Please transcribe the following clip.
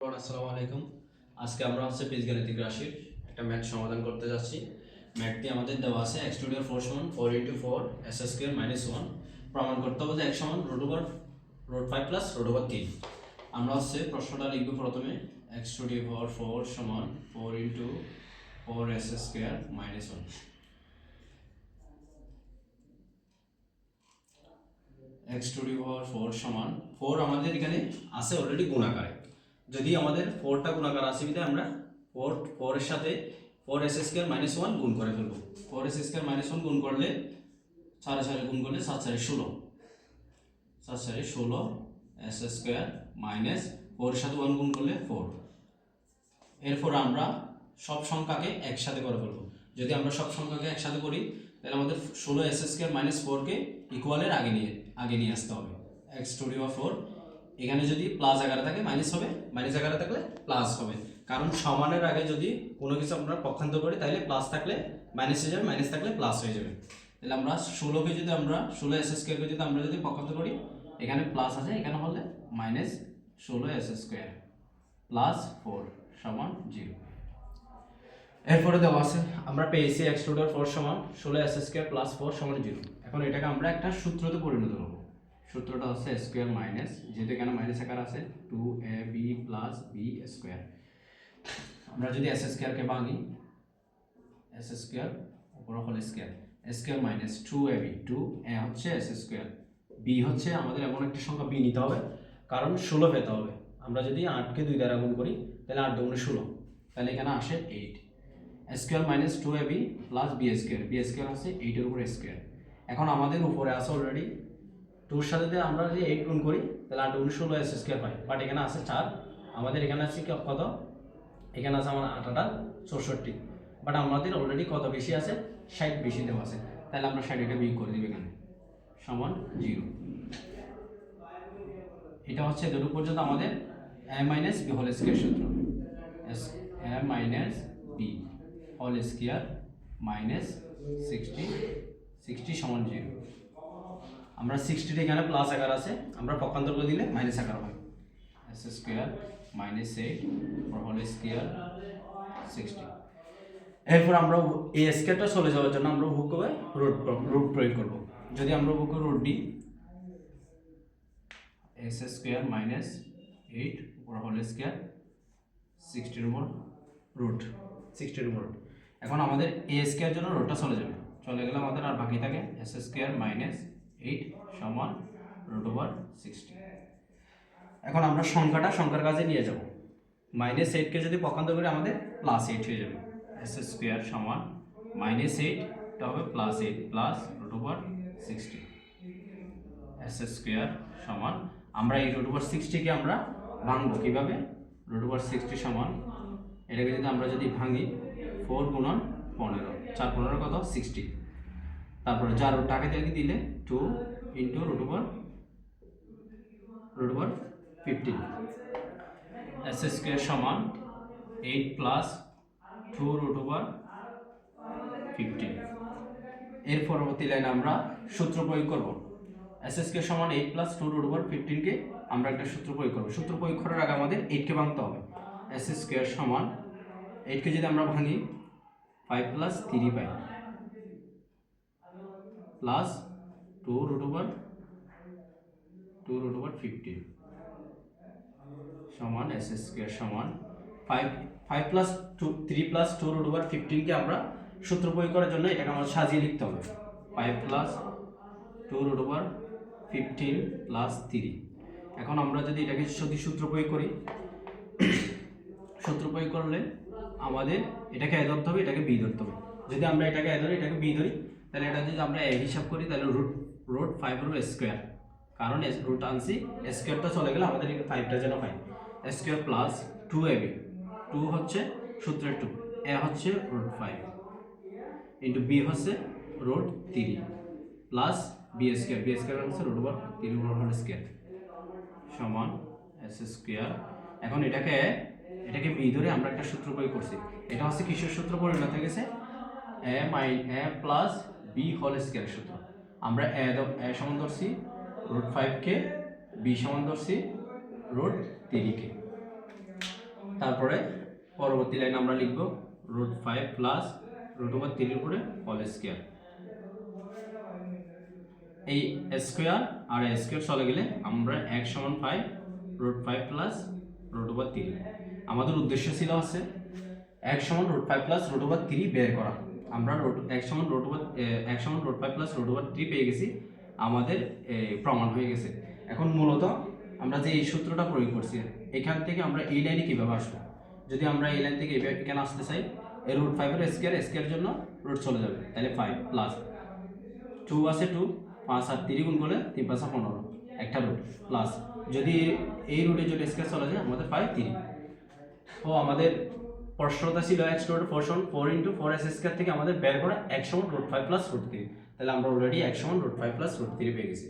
আসসালামু আলাইকুম। আজকে আমরা বীজগাণিতিক রাশির একটা ম্যাথ সমাধান করতে যাচ্ছি। ম্যাথটি আমাদের দেওয়া আছে x টু দি পাওয়ার 4 সমান 4 × 4 s স্কয়ার মাইনাস 1। প্রমাণ করতে হবে যে x সমান √5 প্লাস √3। আমরা প্রশ্নটা লিখব প্রথমে x টু দি পাওয়ার 4 সমান 4 × 4 s square minus 1। x to the power 4 সমান 4 আমাদের এখানে আছে অলরেডি গুণাকারে। যদি আমাদের 4টা গুণাকার আসে বিধায় আমরা 4 এর সাথে 4s স্কয়ার মাইনাস 1 গুণ করে ফেলব। 4s স্কয়ার মাইনাস 1 গুণ করলে 4 4 গুণ করলে 7 4 16 7 4 16 s স্কয়ার মাইনাস 4 এর সাথে 1 গুণ করলে 4। এরপর আমরা সব সংখ্যাকে একসাথে করে ফেলব। যদি আমরা সব সংখ্যাকে একসাথে করি তাহলে আমাদের 16 s স্কয়ার মাইনাস 4 কে ইকুয়ালের আগে নিয়ে আসতে হবে। x টু দি পাওয়ার 4 এখানে যদি প্লাস আকারে থাকে মাইনাস হবে, মাইনাস আকারে থাকলে প্লাস হবে। কারণ সমানের আগে যদি কোনো কিছু আমরা পক্ষান্তর করি তাহলে প্লাস থাকলে মাইনাস হয়ে যাবে, মাইনাস থাকলে প্লাস হয়ে যাবে। তাহলে আমরা 16 s স্কয়ারকে যদি আমরা পক্ষান্তর করি, এখানে প্লাস আছে, এখানে হলে মাইনাস 16 s স্কয়ার প্লাস 4 সমান 0। এরপরে দেওয়া আছে আমরা পেয়েছি x টু দি পাওয়ার 4 সমান 16 s স্কয়ার প্লাস 4 সমান 0। এখন এটাকে আমরা একটা সূত্রতে পরিণত করব। সূত্রটা হচ্ছে স্কয়ার মাইনাস, যেহেতু এখানে মাইনাস আকার আছে, 2ab প্লাস b স্কয়ার। আমরা যদি s স্কয়ার কে ভাঙি, s স্কয়ার উপর whole square, square minus 2ab, 2a হচ্ছে s স্কয়ার, b হচ্ছে আমাদের এমন একটা সংখ্যা b নিতে হবে কারণ 16 পেতে হবে। আমরা যদি 8 কে 2 দ্বারা গুণ করি তাহলে 8 দুগুণে 16, তাহলে এখানে আসে 8। Square minus 2ab plus b square, b square হচ্ছে 8 এর উপর স্কয়ার। এখন আমাদের উপরে আছে অলরেডি 2 এর সাথে আমরা যদি 8 গুণ করি তাহলে 8 গুণ 16 s স্কয়ার পাই, বাট এখানে আছে 4, আমাদের এখানে আছে কত, এখানে আছে আমার 8 64, বাট আমাদের অলরেডি কত বেশি আছে, 60 বেশি দেওয়া আছে, তাহলে আমরা 60 এটা বিয়োগ করে দিব এখানে সমান 0। এটা হচ্ছে এতটুকু পর্যন্ত আমাদের a minus b whole square সূত্র, a minus b whole square minus 60 সমান 0। আমরা 60 টা এখানে প্লাস আকার আছে, আমরা পক্ষান্তর করে দিলে মাইনাস আকার হয়, s square minus 8 whole square 60। এরপর আমরা এই স্কয়ারটা চলে যাওয়ার জন্য আমরা উপভোগ করব রুট প্রয়োগ করব। যদি আমরা উপভোগ করি রুট দিই, s square minus 8 whole square 60 এর উপর রুট, 60 এর উপর। এখন আমাদের a স্কয়ার জন্য রুটটা চলে যাবে, চলে গেলে আমাদের আর বাকি থাকে s স্কয়ার মাইনাস 8 সমান √60। এখন আমরা সংখ্যার কাছে নিয়ে যাব, মাইনাস 8 কে যদি পক্ষান্তর করি আমাদের প্লাস 8 হয়ে যাবে, s স্কয়ার সমান মাইনাস 8 টা হবে প্লাস 8 প্লাস √60। s স্কয়ার সমান আমরা এই √60 কে আমরা ভাঙবো কিভাবে, √60 সমান এটাকে যদি ভাঙি 4 গুণন 15, 4 15 কত 60, তারপরে যার টাকা দিয়ে দিলে 2 ইনটু √15, s স্কয়ার সমান 8 প্লাস 2 √15। এর পরবর্তী লাইনে আমরা সূত্র প্রয়োগ করব, s স্কয়ার সমান 8 প্লাস 2 √15 কে আমরা একটা সূত্র প্রয়োগ করব। সূত্র প্রয়োগ করার আগে আমাদের 8 কে ভাঙতে হবে। s স্কয়ার সমান 8 কে যদি আমরা ভাঙি 5 প্লাস 3 পাই প্লাস 2 √15 সমান s স্কয়ার সমান 5 প্লাস 3 প্লাস 2 √15 কে আমরা সূত্র প্রয়োগ করার জন্য এটাকে আমরা সাজিয়ে লিখতে হবে, 5 প্লাস 2 √15 প্লাস 3। এখন আমরা যদি এটাকে সূত্র প্রয়োগ করি, সূত্র প্রয়োগ করলে আমাদের এটাকে a ধরতে হবে, এটাকে b ধরতে হবে। যদি আমরা এটাকে a ধরি, এটাকে b ধরি, তাহলে এটা যদি আমরা a হিসাব করি তাহলে রুট 5 এর স্কয়ার, কারণ রুট আনছি, স্কয়ারটা চলে গেলে আমাদের এই 5টা যেন পাই, স্কয়ার প্লাস 2ab, 2 হচ্ছে সূত্রের 2, a হচ্ছে √5 ইনটু b হচ্ছে √3 প্লাস b স্কয়ার হচ্ছে √3 হোল স্কয়ার সমান s স্কয়ার। এখন এটাকে b ধরে আমরা একটা সূত্র প্রয়োগ করছি, এটা হচ্ছে কিসের সূত্র পরিণত হয়ে গেছে, a plus b whole square সূত্র। আমরা a সমান ধরছি √5 কে, b সমান ধরছি √3 কে। তারপরে পরবর্তী লাইন আমরা লিখব √5 প্লাস √3 উপরে হোল স্কয়ার। এই স্কয়ার আর স্কয়ার চলে গেলে আমরা x সমান 5 √5 প্লাস √3। আমাদের উদ্দেশ্য ছিল হচ্ছে x সমান √5 প্লাস √3 বের করা। আমরা x সমান √5 প্লাস √3 পেয়ে গেছি, আমাদের প্রমাণ হয়ে গেছে। এখন মূলত আমরা যে এই সূত্রটা প্রয়োগ করছি, এখান থেকে আমরা এই লাইনে কিভাবে আসবো? যদি আমরা এই লাইন থেকে এখানে আসতে চাই, এই √5 এর স্কয়ার জন্য রুট চলে যাবে, তাহলে 5 প্লাস 2 আছে 2, 5 আর 3 গুণ করলে 3 5 15, একটা রুট প্লাস যদি এই রুটে যদি স্কয়ার চলে যায় আমাদের 5 3। তো আমাদের প্রশ্নটা ছিল x √4 সমান 4 × 4s স্কয়ার থেকে আমাদের বের করা x সমান √5 প্লাস √3। তাহলে আমরা অলরেডি x সমান √5 প্লাস √3 পেয়ে গেছি।